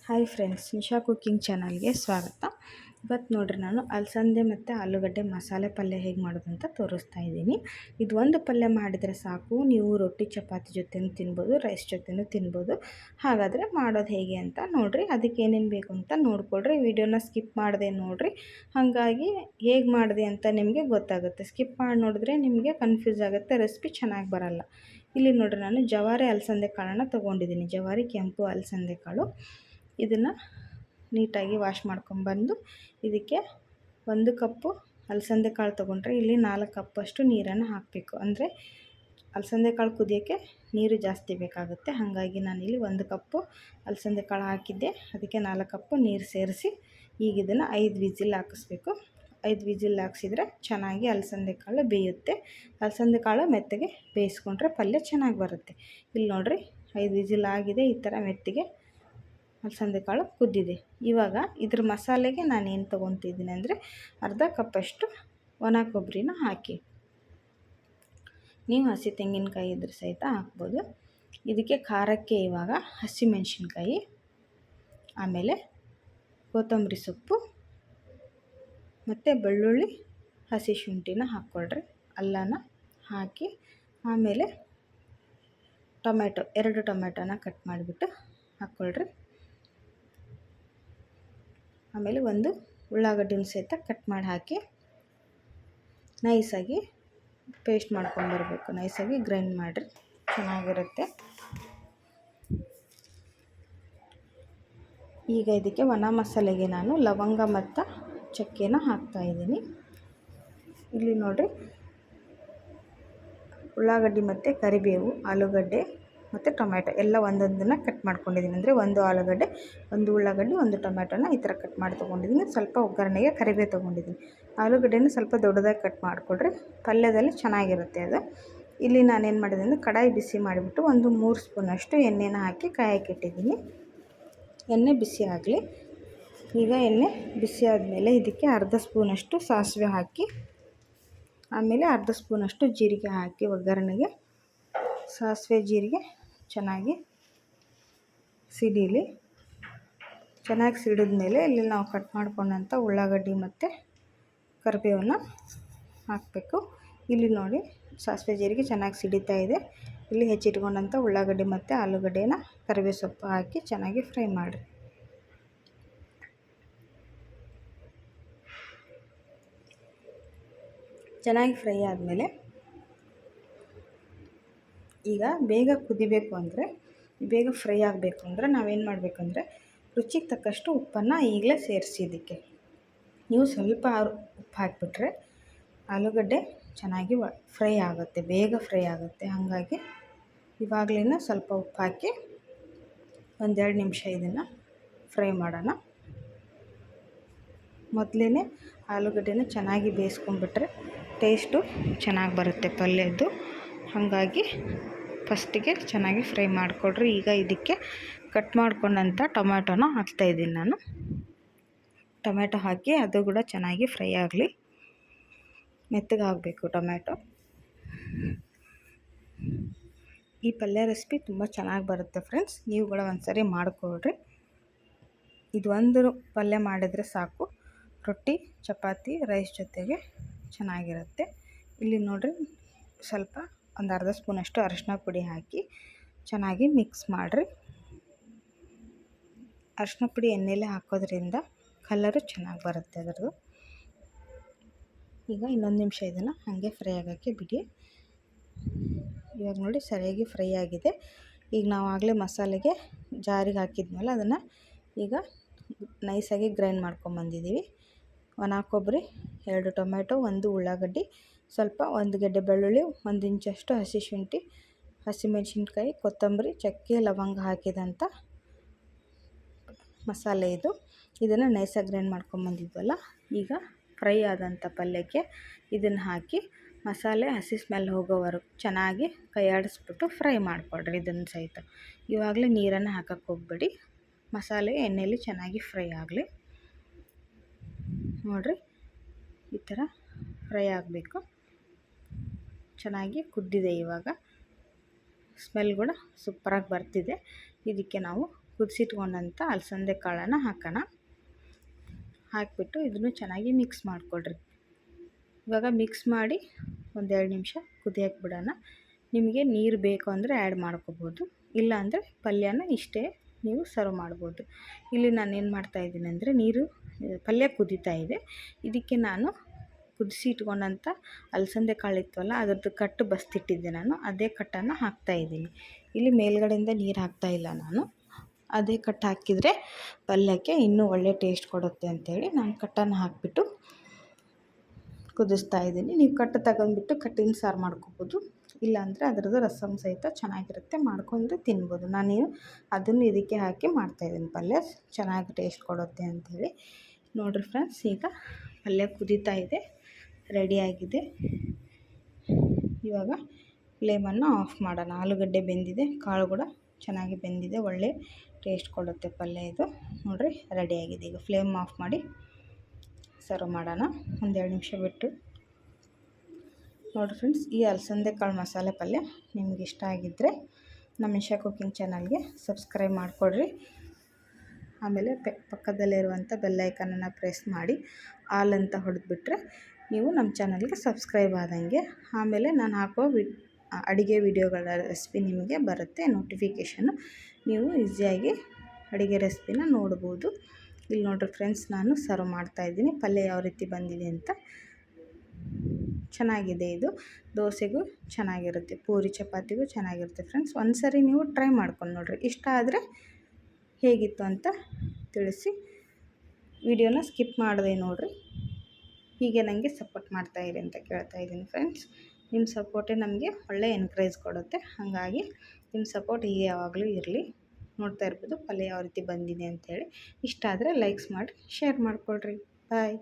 Hi friends, Nisha cooking ಚಾನಲ್ಗೆ ಸ್ವಾಗತ. ಇವತ್ತು ನೋಡ್ರಿ ನಾನು ಅಲಸಂದೆ ಮತ್ತು ಆಲೂಗಡ್ಡೆ ಮಸಾಲೆ ಪಲ್ಯ ಹೇಗೆ ಮಾಡೋದು ಅಂತ ತೋರಿಸ್ತಾ ಇದ್ದೀನಿ. ಇದು ಒಂದು ಪಲ್ಯ ಮಾಡಿದರೆ ಸಾಕು, ನೀವು ರೊಟ್ಟಿ ಚಪಾತಿ ಜೊತೆನೂ ತಿನ್ಬೋದು, ರೈಸ್ ಜೊತೆನೂ ತಿನ್ಬೋದು. ಹಾಗಾದರೆ ಮಾಡೋದು ಹೇಗೆ ಅಂತ ನೋಡಿರಿ. ಅದಕ್ಕೆ ಏನೇನು ಬೇಕು ಅಂತ ನೋಡಿಕೊಡ್ರಿ. ವಿಡಿಯೋನ ಸ್ಕಿಪ್ ಮಾಡದೆ ನೋಡಿರಿ, ಹಾಗಾಗಿ ಹೇಗೆ ಮಾಡಿದೆ ಅಂತ ನಿಮಗೆ ಗೊತ್ತಾಗುತ್ತೆ. ಸ್ಕಿಪ್ ಮಾಡಿ ನೋಡಿದ್ರೆ ನಿಮಗೆ ಕನ್ಫ್ಯೂಸ್ ಆಗುತ್ತೆ, ರೆಸಿಪಿ ಚೆನ್ನಾಗಿ ಬರಲ್ಲ. ಇಲ್ಲಿ ನೋಡಿರಿ, ನಾನು ಜವಾರಿ ಅಲಸಂದೆ ಕಾಳನ್ನು ತೊಗೊಂಡಿದ್ದೀನಿ. ಜವಾರಿ ಕೆಂಪು ಅಲಸಂದೆ ಕಾಳು. ಇದನ್ನು ನೀಟಾಗಿ ವಾಶ್ ಮಾಡ್ಕೊಂಬಂದು ಇದಕ್ಕೆ 1 ಕಪ್ಪು ಅಲಸಂದೆ ಕಾಳು ತೊಗೊಂಡ್ರೆ ಇಲ್ಲಿ 4 ಕಪ್ಪಷ್ಟು ನೀರನ್ನು ಹಾಕಬೇಕು. ಅಂದರೆ ಅಲಸಂದೆ ಕಾಳು ಕುದಿಯೋಕ್ಕೆ ನೀರು ಜಾಸ್ತಿ ಬೇಕಾಗುತ್ತೆ. ಹಾಗಾಗಿ ನಾನಿಲ್ಲಿ 1 ಕಪ್ಪು ಅಲಸಂದೆ ಕಾಳು ಹಾಕಿದ್ದೆ, ಅದಕ್ಕೆ 4 ಕಪ್ಪು ನೀರು ಸೇರಿಸಿ ಈಗ ಇದನ್ನು 5 ವಿಸಿಲ್ ಹಾಕಿಸ್ಬೇಕು. 5 ವಿಸಿಲ್ ಹಾಕ್ಸಿದ್ರೆ ಚೆನ್ನಾಗಿ ಅಲಸಂದೆ ಕಾಳು ಬೇಯುತ್ತೆ. ಅಲಸಂದೆ ಕಾಳು ಮೆತ್ತಗೆ ಬೇಯಿಸ್ಕೊಂಡ್ರೆ ಪಲ್ಯ ಚೆನ್ನಾಗಿ ಬರುತ್ತೆ. ಇಲ್ಲಿ ನೋಡಿರಿ, 5 ವಿಸಿಲ್ ಆಗಿದೆ. ಈ ಥರ ಮೆತ್ತಗೆ ಅಲಸಂದೆ ಕಾಳು ಕುದ್ದಿದೆ. ಇವಾಗ ಇದ್ರ ಮಸಾಲೆಗೆ ನಾನೇನು ತೊಗೊತಿದ್ದೀನಿ ಅಂದರೆ ಅರ್ಧ ಕಪ್ಪಷ್ಟು ಒಣ ಕೊಬ್ಬರಿನ ಹಾಕಿ, ನೀವು ಹಸಿ ತೆಂಗಿನಕಾಯಿ ಇದ್ರೆ ಸಹಿತ ಹಾಕ್ಬೋದು. ಇದಕ್ಕೆ ಖಾರಕ್ಕೆ ಇವಾಗ ಹಸಿಮೆಣಸಿನ್ಕಾಯಿ, ಆಮೇಲೆ ಕೊತ್ತಂಬರಿ ಸೊಪ್ಪು ಮತ್ತು ಬೆಳ್ಳುಳ್ಳಿ, ಹಸಿ ಶುಂಠಿನ ಹಾಕ್ಕೊಳ್ರಿ. ಅಲ್ಲನ ಹಾಕಿ ಆಮೇಲೆ ಟೊಮೆಟೊ 2 ಟೊಮೆಟೊನ ಕಟ್ ಮಾಡಿಬಿಟ್ಟು ಹಾಕ್ಕೊಳ್ರಿ. ಆಮೇಲೆ 1 ಉಳ್ಳಾಗಡ್ಡಿನ ಸಹಿತ ಕಟ್ ಮಾಡಿ ಹಾಕಿ ನೈಸಾಗಿ ಪೇಸ್ಟ್ ಮಾಡ್ಕೊಂಬರ್ಬೇಕು. ನೈಸಾಗಿ ಗ್ರೈಂಡ್ ಮಾಡಿರಿ, ಚೆನ್ನಾಗಿರುತ್ತೆ. ಈಗ ಇದಕ್ಕೆ ಒಣ ಮಸಾಲೆಗೆ ನಾನು ಲವಂಗ ಮತ್ತು ಚಕ್ಕೆನ ಹಾಕ್ತಾಯಿದ್ದೀನಿ. ಇಲ್ಲಿ ನೋಡಿರಿ, ಉಳ್ಳಾಗಡ್ಡಿ ಮತ್ತು ಕರಿಬೇವು, ಆಲೂಗಡ್ಡೆ ಮತ್ತು ಟೊಮೆಟೊ ಎಲ್ಲ ಒಂದೊಂದನ್ನು ಕಟ್ ಮಾಡ್ಕೊಂಡಿದ್ದೀನಿ. ಅಂದರೆ 1 ಆಲೂಗಡ್ಡೆ, 1 ಉಳ್ಳಾಗಡ್ಡಿ, 1 ಟೊಮೆಟೊನ ಈ ಥರ ಕಟ್ ಮಾಡಿ ತೊಗೊಂಡಿದ್ದೀನಿ. ಸ್ವಲ್ಪ ಒಗ್ಗರಣೆಗೆ ಕರಿಬೇವು ತೊಗೊಂಡಿದ್ದೀನಿ. ಆಲೂಗಡ್ಡೆನ ಸ್ವಲ್ಪ ದೊಡ್ಡದಾಗಿ ಕಟ್ ಮಾಡಿಕೊಡ್ರಿ, ಪಲ್ಯದಲ್ಲಿ ಚೆನ್ನಾಗಿರುತ್ತೆ ಅದು. ಇಲ್ಲಿ ನಾನೇನು ಮಾಡಿದೆ ಅಂದರೆ ಕಡಾಯಿ ಬಿಸಿ ಮಾಡಿಬಿಟ್ಟು 3 ಸ್ಪೂನಷ್ಟು ಎಣ್ಣೆನ ಹಾಕಿ ಕಾಯಕ್ಕಿಟ್ಟಿದ್ದೀನಿ. ಎಣ್ಣೆ ಬಿಸಿ ಆಗಲಿ. ಈಗ ಎಣ್ಣೆ ಬಿಸಿ ಆದಮೇಲೆ ಇದಕ್ಕೆ ಅರ್ಧ ಸ್ಪೂನಷ್ಟು ಸಾಸಿವೆ ಹಾಕಿ, ಆಮೇಲೆ ಅರ್ಧ ಸ್ಪೂನಷ್ಟು ಜೀರಿಗೆ ಹಾಕಿ ಒಗ್ಗರಣೆಗೆ. ಸಾಸಿವೆ ಜೀರಿಗೆ ಚೆನ್ನಾಗಿ ಸಿಡಿಲಿ. ಚೆನ್ನಾಗಿ ಸಿಡಿದ ಮೇಲೆ ಇಲ್ಲಿ ನಾವು ಕಟ್ ಮಾಡ್ಕೊಂಡಂಥ ಉಳ್ಳಾಗಡ್ಡಿ ಮತ್ತು ಕರಿಬೇವನ್ನ ಹಾಕಬೇಕು. ಇಲ್ಲಿ ನೋಡಿ, ಸಾಸಿವೆ ಜೀರಿಗೆ ಚೆನ್ನಾಗಿ ಸಿಡಿತಾ ಇದೆ. ಇಲ್ಲಿ ಹೆಚ್ಚಿಟ್ಕೊಂಡಂಥ ಉಳ್ಳಾಗಡ್ಡಿ ಮತ್ತು ಆಲೂಗಡ್ಡೆನ ಕರಿಬೇವು ಸೊಪ್ಪು ಹಾಕಿ ಚೆನ್ನಾಗಿ ಫ್ರೈ ಮಾಡಿರಿ. ಚೆನ್ನಾಗಿ ಫ್ರೈ ಆದಮೇಲೆ ಈಗ ಬೇಗ ಕುದಿಬೇಕು ಅಂದರೆ, ಬೇಗ ಫ್ರೈ ಆಗಬೇಕು ಅಂದರೆ ನಾವೇನು ಮಾಡಬೇಕಂದ್ರೆ ರುಚಿಗೆ ತಕ್ಕಷ್ಟು ಉಪ್ಪನ್ನು ಈಗಲೇ ಸೇರಿಸಿ. ಇದಕ್ಕೆ ನೀವು ಸ್ವಲ್ಪ ಉಪ್ಪು ಹಾಕಿಬಿಟ್ರೆ ಆಲೂಗಡ್ಡೆ ಚೆನ್ನಾಗಿ ಫ್ರೈ ಆಗುತ್ತೆ, ಬೇಗ ಫ್ರೈ ಆಗುತ್ತೆ. ಹಾಗಾಗಿ ಇವಾಗಲೇ ಸ್ವಲ್ಪ ಉಪ್ಪು ಹಾಕಿ 1-2 ನಿಮಿಷ ಇದನ್ನು ಫ್ರೈ ಮಾಡೋಣ. ಮೊದಲೇ ಆಲೂಗಡ್ಡೆನ ಚೆನ್ನಾಗಿ ಬೇಯಿಸ್ಕೊಂಡ್ಬಿಟ್ರೆ ಟೇಸ್ಟು ಚೆನ್ನಾಗಿ ಬರುತ್ತೆ ಪಲ್ಯದ್ದು. ಹಾಗಾಗಿ ಫಸ್ಟಿಗೆ ಚೆನ್ನಾಗಿ ಫ್ರೈ ಮಾಡಿಕೊಡ್ರಿ. ಈಗ ಇದಕ್ಕೆ ಕಟ್ ಮಾಡ್ಕೊಂಡಂಥ ಟೊಮ್ಯಾಟೊನ ಹಾಕ್ತಾಯಿದ್ದೀನಿ ನಾನು. ಟೊಮೆಟೊ ಹಾಕಿ ಅದು ಕೂಡ ಚೆನ್ನಾಗಿ ಫ್ರೈ ಆಗಲಿ. ಮೆತ್ತಗಾಗಬೇಕು ಟೊಮೆಟೊ. ಈ ಪಲ್ಯ ರೆಸಿಪಿ ತುಂಬ ಚೆನ್ನಾಗಿ ಬರುತ್ತೆ ಫ್ರೆಂಡ್ಸ್, ನೀವು ಕೂಡ ಒಂದ್ಸರಿ ಮಾಡಿಕೊಡ್ರಿ. ಇದು ಒಂದು ಪಲ್ಯ ಮಾಡಿದರೆ ಸಾಕು, ರೊಟ್ಟಿ ಚಪಾತಿ ರೈಸ್ ಜೊತೆಗೆ ಚೆನ್ನಾಗಿರುತ್ತೆ. ಇಲ್ಲಿ ನೋಡಿರಿ, ಸ್ವಲ್ಪ ಒಂದು ಅರ್ಧ ಸ್ಪೂನಷ್ಟು ಅರಿಶಿನ ಪುಡಿ ಹಾಕಿ ಚೆನ್ನಾಗಿ ಮಿಕ್ಸ್ ಮಾಡಿರಿ. ಅರಿಶಿನ ಪುಡಿ ಎಣ್ಣೆಲೆ ಹಾಕೋದ್ರಿಂದ ಕಲರು ಚೆನ್ನಾಗಿ ಬರುತ್ತೆ ಅದರದ್ದು. ಈಗ ಇನ್ನೊಂದು ನಿಮಿಷ ಇದನ್ನು ಹಾಗೆ ಫ್ರೈ ಆಗೋಕ್ಕೆ ಬಿಡಿ. ಇವಾಗ ನೋಡಿ, ಸರಿಯಾಗಿ ಫ್ರೈ ಆಗಿದೆ. ಈಗ ನಾವು ಆಗಲೇ ಮಸಾಲೆಗೆ ಜಾರಿಗೆ ಹಾಕಿದ್ಮೇಲೆ ಅದನ್ನು ಈಗ ನೈಸಾಗಿ ಗ್ರೈಂಡ್ ಮಾಡ್ಕೊಂಬಂದಿದ್ದೀವಿ. ಒಣ ಕೊಬ್ಬರಿ, 2 ಟೊಮೆಟೊ, 1 ಉಳ್ಳಾಗಡ್ಡಿ, ಸ್ವಲ್ಪ 1 ಗೆಡ್ಡೆ ಬೆಳ್ಳುಳ್ಳಿ, 1 ಇಂಚಷ್ಟು ಹಸಿ ಶುಂಠಿ, ಹಸಿಮೆಣಸಿನ್ಕಾಯಿ, ಕೊತ್ತಂಬರಿ, ಚಕ್ಕೆ, ಲವಂಗ ಹಾಕಿದಂಥ ಮಸಾಲೆ ಇದು. ಇದನ್ನು ನೈಸಾಗಿ ಗ್ರೈಂಡ್ ಮಾಡ್ಕೊಂಬಂದಿದ್ವಲ್ಲ, ಈಗ ಫ್ರೈ ಆದಂಥ ಪಲ್ಯಕ್ಕೆ ಇದನ್ನು ಹಾಕಿ ಮಸಾಲೆ ಹಸಿ ಸ್ಮೆಲ್ ಹೋಗೋವರೆಗೂ ಚೆನ್ನಾಗಿ ಕೈ ಆಡಿಸ್ಬಿಟ್ಟು ಫ್ರೈ ಮಾಡಿಕೊಡ್ರಿ ಇದನ್ನು ಸಹಿತ. ಇವಾಗಲೇ ನೀರನ್ನು ಹಾಕಕ್ಕೆ ಹೋಗಬೇಡಿ, ಮಸಾಲೆ ಎಣ್ಣೆಯಲ್ಲಿ ಚೆನ್ನಾಗಿ ಫ್ರೈ ಆಗಲಿ. ನೋಡಿರಿ, ಈ ಥರ ಫ್ರೈ ಆಗಬೇಕು. ಚೆನ್ನಾಗಿ ಕುದ್ದಿದೆ. ಇವಾಗ ಸ್ಮೆಲ್ ಕೂಡ ಸೂಪರಾಗಿ ಬರ್ತಿದೆ. ಇದಕ್ಕೆ ನಾವು ಕುದಿಸಿಟ್ಕೊಂಡಂಥ ಅಲಸಂದೆ ಕಾಳನ್ನು ಹಾಕೋಣ. ಹಾಕಿಬಿಟ್ಟು ಇದನ್ನು ಚೆನ್ನಾಗಿ ಮಿಕ್ಸ್ ಮಾಡಿಕೊಡ್ರಿ. ಇವಾಗ ಮಿಕ್ಸ್ ಮಾಡಿ 1-2 ನಿಮಿಷ ಕುದಿಯಕ್ಕೆ ಬಿಡೋಣ. ನಿಮಗೆ ನೀರು ಬೇಕು ಅಂದರೆ ಆ್ಯಡ್ ಮಾಡ್ಕೋಬೋದು, ಇಲ್ಲಾಂದರೆ ಪಲ್ಯನ ಇಷ್ಟೇ ನೀವು ಸರ್ವ್ ಮಾಡ್ಬೋದು. ಇಲ್ಲಿ ನಾನು ಏನು ಮಾಡ್ತಾಯಿದ್ದೀನಿ ಅಂದರೆ ಪಲ್ಯ ಕುದೀತಾ ಇದೆ, ಇದಕ್ಕೆ ನಾನು ಕುದಿಸಿ ಇಟ್ಕೊಂಡಂಥ ಅಲಸಂದೆ ಕಾಳು ಇತ್ತಲ್ಲ ಅದರದ್ದು ಕಟ್ಟು ಬಸ್ತಿಟ್ಟಿದ್ದೆ ನಾನು, ಅದೇ ಕಟ್ಟನ್ನು ಹಾಕ್ತಾಯಿದ್ದೀನಿ. ಇಲ್ಲಿ ಮೇಲ್ಗಡೆಯಿಂದ ನೀರು ಹಾಕ್ತಾಯಿಲ್ಲ ನಾನು, ಅದೇ ಕಟ್ಟು ಹಾಕಿದರೆ ಪಲ್ಯಕ್ಕೆ ಇನ್ನೂ ಒಳ್ಳೆ ಟೇಸ್ಟ್ ಕೊಡುತ್ತೆ ಅಂಥೇಳಿ ನಾನು ಕಟ್ಟನ್ನು ಹಾಕಿಬಿಟ್ಟು ಕುದಿಸ್ತಾ ಇದ್ದೀನಿ. ನೀವು ಕಟ್ಟು ತಗೊಂಡ್ಬಿಟ್ಟು ಕಟ್ಟಿನ ಸಾರು ಮಾಡ್ಕೋಬೋದು, ಇಲ್ಲಾಂದರೆ ಅದರದ್ದು ರಸಮ್ ಸಹಿತ ಚೆನ್ನಾಗಿರುತ್ತೆ, ಮಾಡ್ಕೊಂಡು ತಿನ್ಬೋದು. ನಾನು ಅದನ್ನು ಇದಕ್ಕೆ ಹಾಕಿ ಮಾಡ್ತಾಯಿದ್ದೀನಿ ಪಲ್ಯ, ಚೆನ್ನಾಗಿ ಟೇಸ್ಟ್ ಕೊಡುತ್ತೆ ಅಂಥೇಳಿ. ನೋಡಿರಿ ಫ್ರೆಂಡ್ಸ್, ಈಗ ಪಲ್ಯ ಕುದೀತಾ ಇದೆ, ರೆಡಿಯಾಗಿದೆ. ಇವಾಗ ಫ್ಲೇಮನ್ನು ಆಫ್ ಮಾಡೋಣ. ಆಲೂಗಡ್ಡೆ ಬೆಂದಿದೆ, ಕಾಳು ಕೂಡ ಚೆನ್ನಾಗಿ ಬೆಂದಿದೆ, ಒಳ್ಳೆ ಟೇಸ್ಟ್ ಕೊಡುತ್ತೆ ಪಲ್ಯ ಇದು. ನೋಡಿರಿ ರೆಡಿಯಾಗಿದೆ. ಈಗ ಫ್ಲೇಮ್ ಆಫ್ ಮಾಡಿ ಸರ್ವ್ ಮಾಡೋಣ 1-2 ನಿಮಿಷ ಬಿಟ್ಟು. ನೋಡಿ ಫ್ರೆಂಡ್ಸ್, ಈ ಅಲಸಂದೆ ಕಾಳು ಮಸಾಲೆ ಪಲ್ಯ ನಿಮ್ಗೆ ಇಷ್ಟ ಆಗಿದ್ದರೆ ನಮ್ಮ ಇಶಾ ಕುಕಿಂಗ್ ಚಾನಲ್ಗೆ ಸಬ್ಸ್ಕ್ರೈಬ್ ಮಾಡಿಕೊಡ್ರಿ. ಆಮೇಲೆ ಪಕ್ಕದಲ್ಲಿರುವಂಥ ಬೆಲ್ ಐಕನನ್ನು ಪ್ರೆಸ್ ಮಾಡಿ ಆಲ್ ಅಂತ ಹೊಡೆದ್ಬಿಟ್ರೆ ನೀವು ನಮ್ಮ ಚಾನಲ್ಗೆ ಸಬ್ಸ್ಕ್ರೈಬ್ ಆದಂಗೆ. ಆಮೇಲೆ ನಾನು ಹಾಕೋ ಅಡುಗೆ ವಿಡಿಯೋಗಳ ರೆಸಿಪಿ ನಿಮಗೆ ಬರುತ್ತೆ ನೋಟಿಫಿಕೇಷನ್ನು, ನೀವು ಈಸಿಯಾಗಿ ಅಡುಗೆ ರೆಸಿಪಿನ ನೋಡ್ಬೋದು. ಇಲ್ಲಿ ನೋಡಿರಿ ಫ್ರೆಂಡ್ಸ್, ನಾನು ಸರ್ವ್ ಮಾಡ್ತಾಯಿದ್ದೀನಿ. ಪಲ್ಯ ಯಾವ ರೀತಿ ಬಂದಿದೆ ಅಂತ ಚೆನ್ನಾಗಿದೆ. ಇದು ದೋಸೆಗೂ ಚೆನ್ನಾಗಿರುತ್ತೆ, ಪೂರಿ ಚಪಾತಿಗೂ ಚೆನ್ನಾಗಿರುತ್ತೆ ಫ್ರೆಂಡ್ಸ್. ಒಂದು ಸರಿ ನೀವು ಟ್ರೈ ಮಾಡ್ಕೊಂಡು ನೋಡಿರಿ, ಇಷ್ಟ ಆದರೆ ಹೇಗಿತ್ತು ಅಂತ ತಿಳಿಸಿ. ವಿಡಿಯೋನ ಸ್ಕಿಪ್ ಮಾಡದೆ ನೋಡಿರಿ, ಹೀಗೆ ನನಗೆ ಸಪೋರ್ಟ್ ಮಾಡ್ತಾಯಿರಿ ಅಂತ ಕೇಳ್ತಾಯಿದ್ದೀನಿ ಫ್ರೆಂಡ್ಸ್. ನಿಮ್ಮ ಸಪೋರ್ಟೇ ನಮಗೆ ಒಳ್ಳೆ ಎನ್ಕರೇಜ್ ಕೊಡುತ್ತೆ, ಹಾಗಾಗಿ ನಿಮ್ಮ ಸಪೋರ್ಟ್ ಹೀಗೆ ಯಾವಾಗಲೂ ಇರಲಿ. ನೋಡ್ತಾ ಇರ್ಬೋದು ಪಲ್ಯ ಯಾವ ರೀತಿ ಬಂದಿದೆ ಅಂಥೇಳಿ. ಇಷ್ಟ ಆದರೆ ಲೈಕ್ಸ್ ಮಾಡಿ ಶೇರ್ ಮಾಡಿಕೊಡ್ರಿ. ಬಾಯ್.